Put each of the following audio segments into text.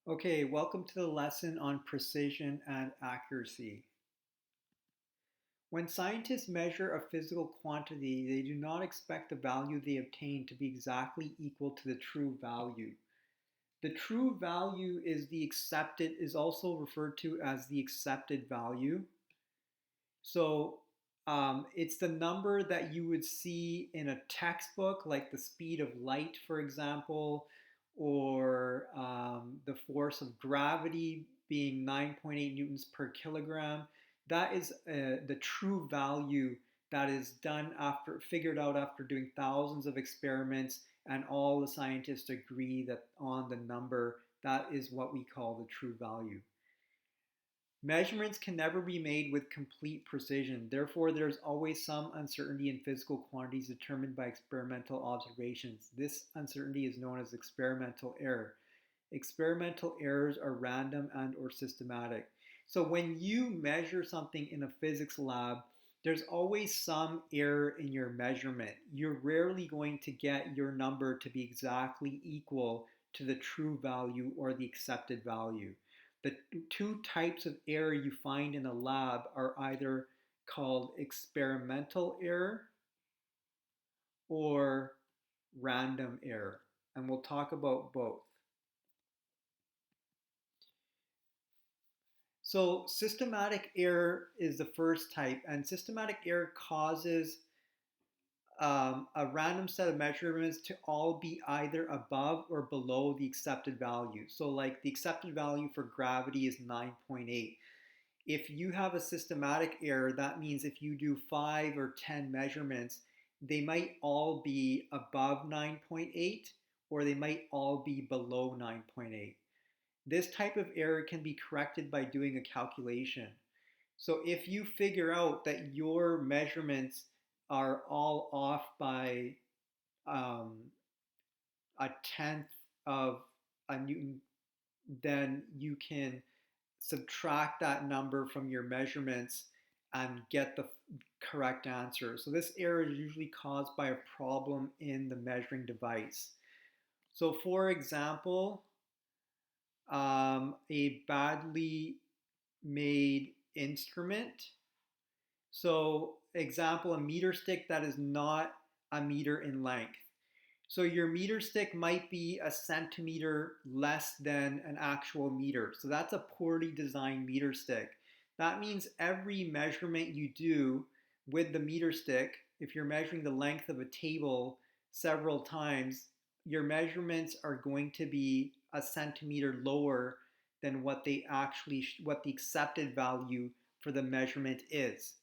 Okay, welcome to the lesson on precision and accuracy. When scientists measure a physical quantity, they do not expect the value they obtain to be exactly equal to the true value. The true value is also referred to as the accepted value. So it's the number that you would see in a textbook, like the speed of light, for example, or the force of gravity being 9.8 newtons per kilogram. That is the true value that is figured out after doing thousands of experiments, and all the scientists agree that on the number, that is what we call the true value. Measurements can never be made with complete precision. Therefore, there's always some uncertainty in physical quantities determined by experimental observations. This uncertainty is known as experimental error. Experimental errors are random and or systematic. So when you measure something in a physics lab, there's always some error in your measurement. You're rarely going to get your number to be exactly equal to the true value or the accepted value. The two types of error you find in a lab are either called experimental error or random error, and we'll talk about both. So systematic error is the first type, and systematic error causes a random set of measurements to all be either above or below the accepted value. So like the accepted value for gravity is 9.8. If you have a systematic error, that means if you do 5 or 10 measurements, they might all be above 9.8 or they might all be below 9.8. This type of error can be corrected by doing a calculation. So if you figure out that your measurements are all off by um, a tenth of a Newton, then you can subtract that number from your measurements and get the correct answer. So this error is usually caused by a problem in the measuring device. So for example, a badly made instrument. So example, a meter stick that is not a meter in length. So your meter stick might be a centimeter less than an actual meter. So that's a poorly designed meter stick. That means every measurement you do with the meter stick, if you're measuring the length of a table several times, your measurements are going to be a centimeter lower than what the accepted value for the measurement is.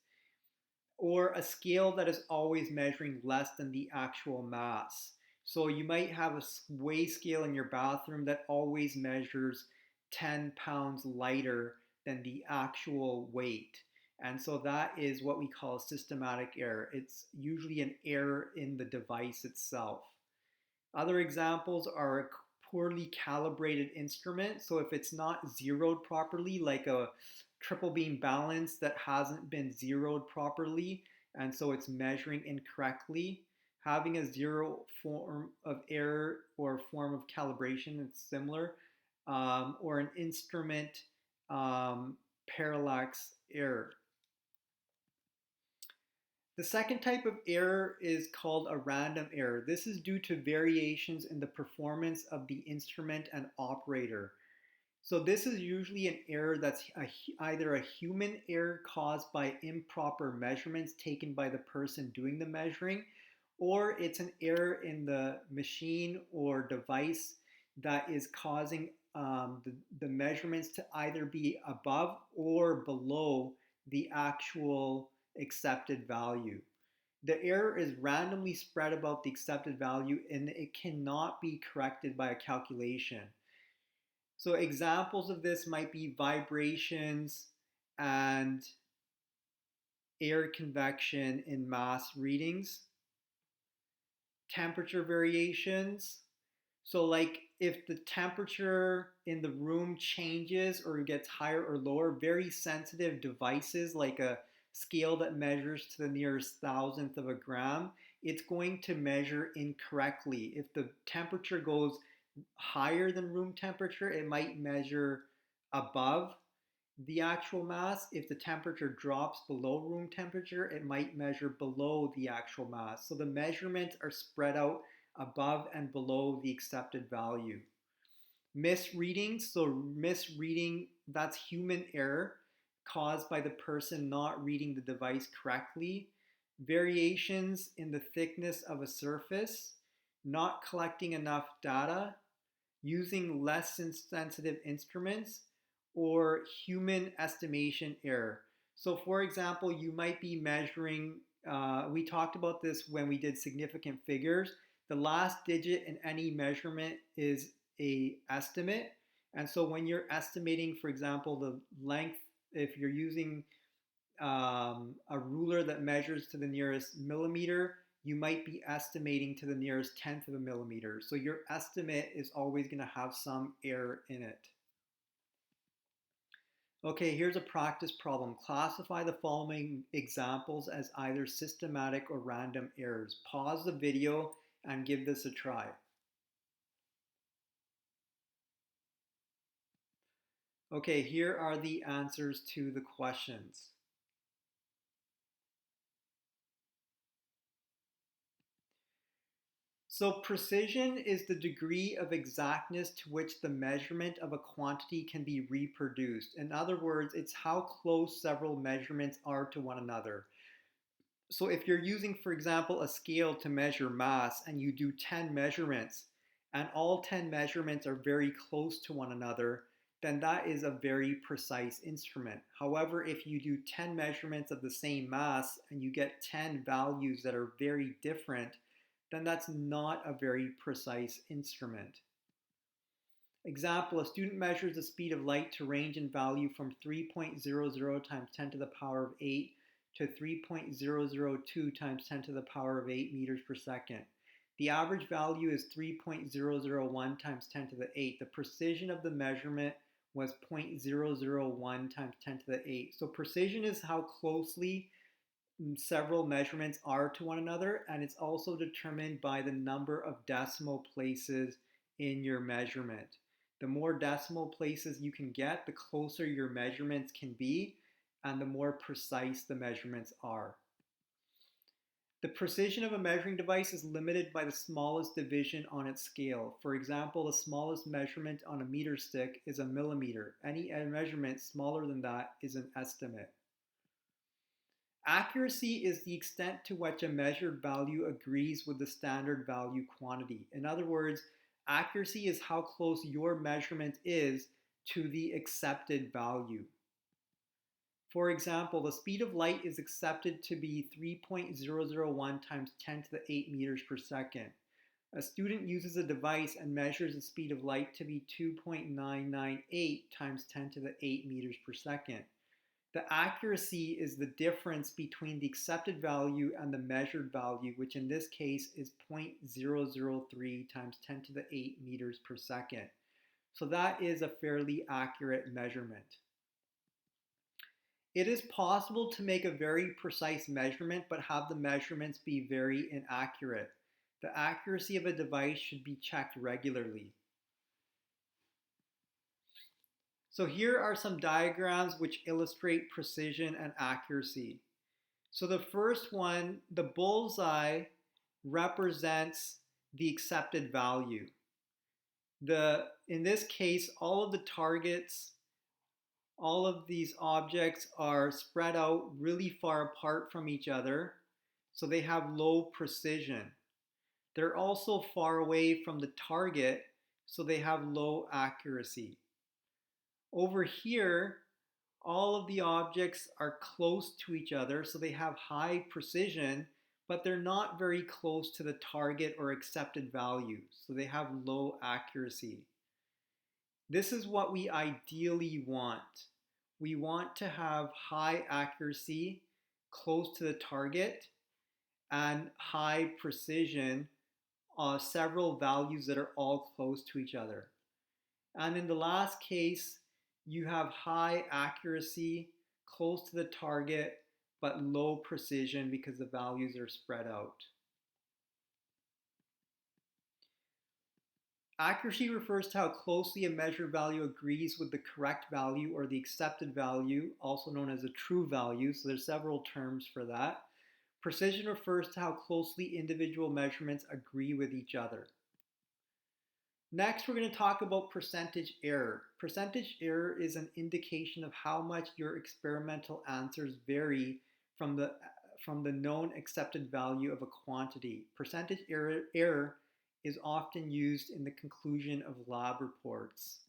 Or a scale that is always measuring less than the actual mass. So you might have a weigh scale in your bathroom that always measures 10 pounds lighter than the actual weight. And so that is what we call systematic error. It's usually an error in the device itself. Other examples are a poorly calibrated instrument. So if it's not zeroed properly, like a triple beam balance that hasn't been zeroed properly, and so it's measuring incorrectly, having a zero form of error or form of calibration, it's similar, or an instrument parallax error. The second type of error is called a random error. This is due to variations in the performance of the instrument and operator. So this is usually an error that's either a human error caused by improper measurements taken by the person doing the measuring, or it's an error in the machine or device that is causing the measurements to either be above or below the actual accepted value. The error is randomly spread about the accepted value and it cannot be corrected by a calculation. So examples of this might be vibrations and air convection in mass readings, temperature variations. So like if the temperature in the room changes or gets higher or lower, very sensitive devices like a scale that measures to the nearest thousandth of a gram, it's going to measure incorrectly. If the temperature goes higher than room temperature, it might measure above the actual mass. If the temperature drops below room temperature, it might measure below the actual mass. So the measurements are spread out above and below the accepted value. Misreading, so misreading, that's human error caused by the person not reading the device correctly. Variations in the thickness of a surface, not collecting enough data, using less sensitive instruments, or human estimation error. So for example, you might be measuring, we talked about this when we did significant figures. The last digit in any measurement is a estimate. And so when you're estimating, for example, the length, if you're using a ruler that measures to the nearest millimeter, you might be estimating to the nearest tenth of a millimeter. So your estimate is always going to have some error in it. Okay, here's a practice problem. Classify the following examples as either systematic or random errors. Pause the video and give this a try. Okay, here are the answers to the questions. So precision is the degree of exactness to which the measurement of a quantity can be reproduced. In other words, it's how close several measurements are to one another. So if you're using, for example, a scale to measure mass and you do 10 measurements and all 10 measurements are very close to one another, then that is a very precise instrument. However, if you do 10 measurements of the same mass and you get 10 values that are very different, then that's not a very precise instrument. Example, a student measures the speed of light to range in value from 3.00 times 10 to the power of 8 to 3.002 times 10 to the power of 8 meters per second. The average value is 3.001 times 10 to the 8. The precision of the measurement was 0.001 times 10 to the 8. So precision is how closely several measurements are to one another, and it's also determined by the number of decimal places in your measurement. The more decimal places you can get, the closer your measurements can be, and the more precise the measurements are. The precision of a measuring device is limited by the smallest division on its scale. For example, the smallest measurement on a meter stick is a millimeter. Any measurement smaller than that is an estimate. Accuracy is the extent to which a measured value agrees with the standard value quantity. In other words, accuracy is how close your measurement is to the accepted value. For example, the speed of light is accepted to be 3.001 times 10 to the 8 meters per second. A student uses a device and measures the speed of light to be 2.998 times 10 to the 8 meters per second. The accuracy is the difference between the accepted value and the measured value, which in this case is 0.003 times 10 to the 8 meters per second. So that is a fairly accurate measurement. It is possible to make a very precise measurement, but have the measurements be very inaccurate. The accuracy of a device should be checked regularly. So here are some diagrams which illustrate precision and accuracy. So the first one, the bullseye represents the accepted value. In this case, all of the targets, all of these objects are spread out really far apart from each other, so they have low precision. They're also far away from the target, so they have low accuracy. Over here, all of the objects are close to each other, so they have high precision, but they're not very close to the target or accepted value, so they have low accuracy. This is what we ideally want. We want to have high accuracy, close to the target, and high precision, several values that are all close to each other. And in the last case, you have high accuracy, close to the target, but low precision because the values are spread out. Accuracy refers to how closely a measured value agrees with the correct value or the accepted value, also known as a true value. So there's several terms for that. Precision refers to how closely individual measurements agree with each other. Next, we're going to talk about percentage error. Percentage error is an indication of how much your experimental answers vary from the known accepted value of a quantity. Percentage error is often used in the conclusion of lab reports.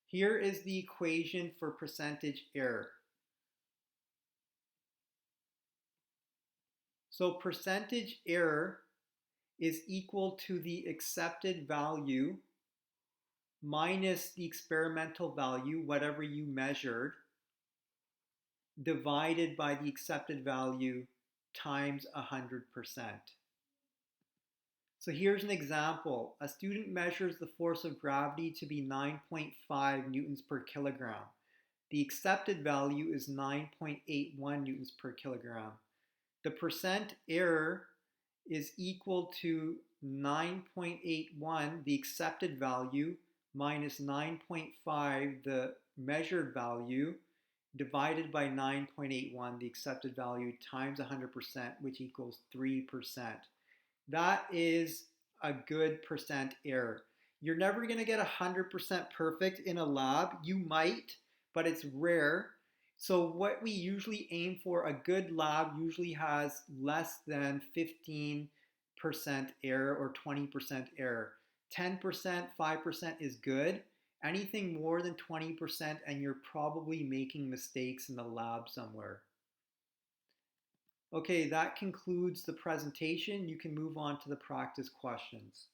Here is the equation for percentage error. So percentage error is equal to the accepted value minus the experimental value, whatever you measured, divided by the accepted value times 100%. So here's an example. A student measures the force of gravity to be 9.5 newtons per kilogram. The accepted value is 9.81 newtons per kilogram. The percent error is equal to 9.81, the accepted value, minus 9.5, the measured value, divided by 9.81, the accepted value, times 100%, which equals 3%. That is a good percent error. You're never going to get 100% perfect in a lab. You might, but it's rare. So what we usually aim for, a good lab usually has less than 15% error or 20% error. 10%, 5% is good. Anything more than 20% and you're probably making mistakes in the lab somewhere. Okay, that concludes the presentation. You can move on to the practice questions.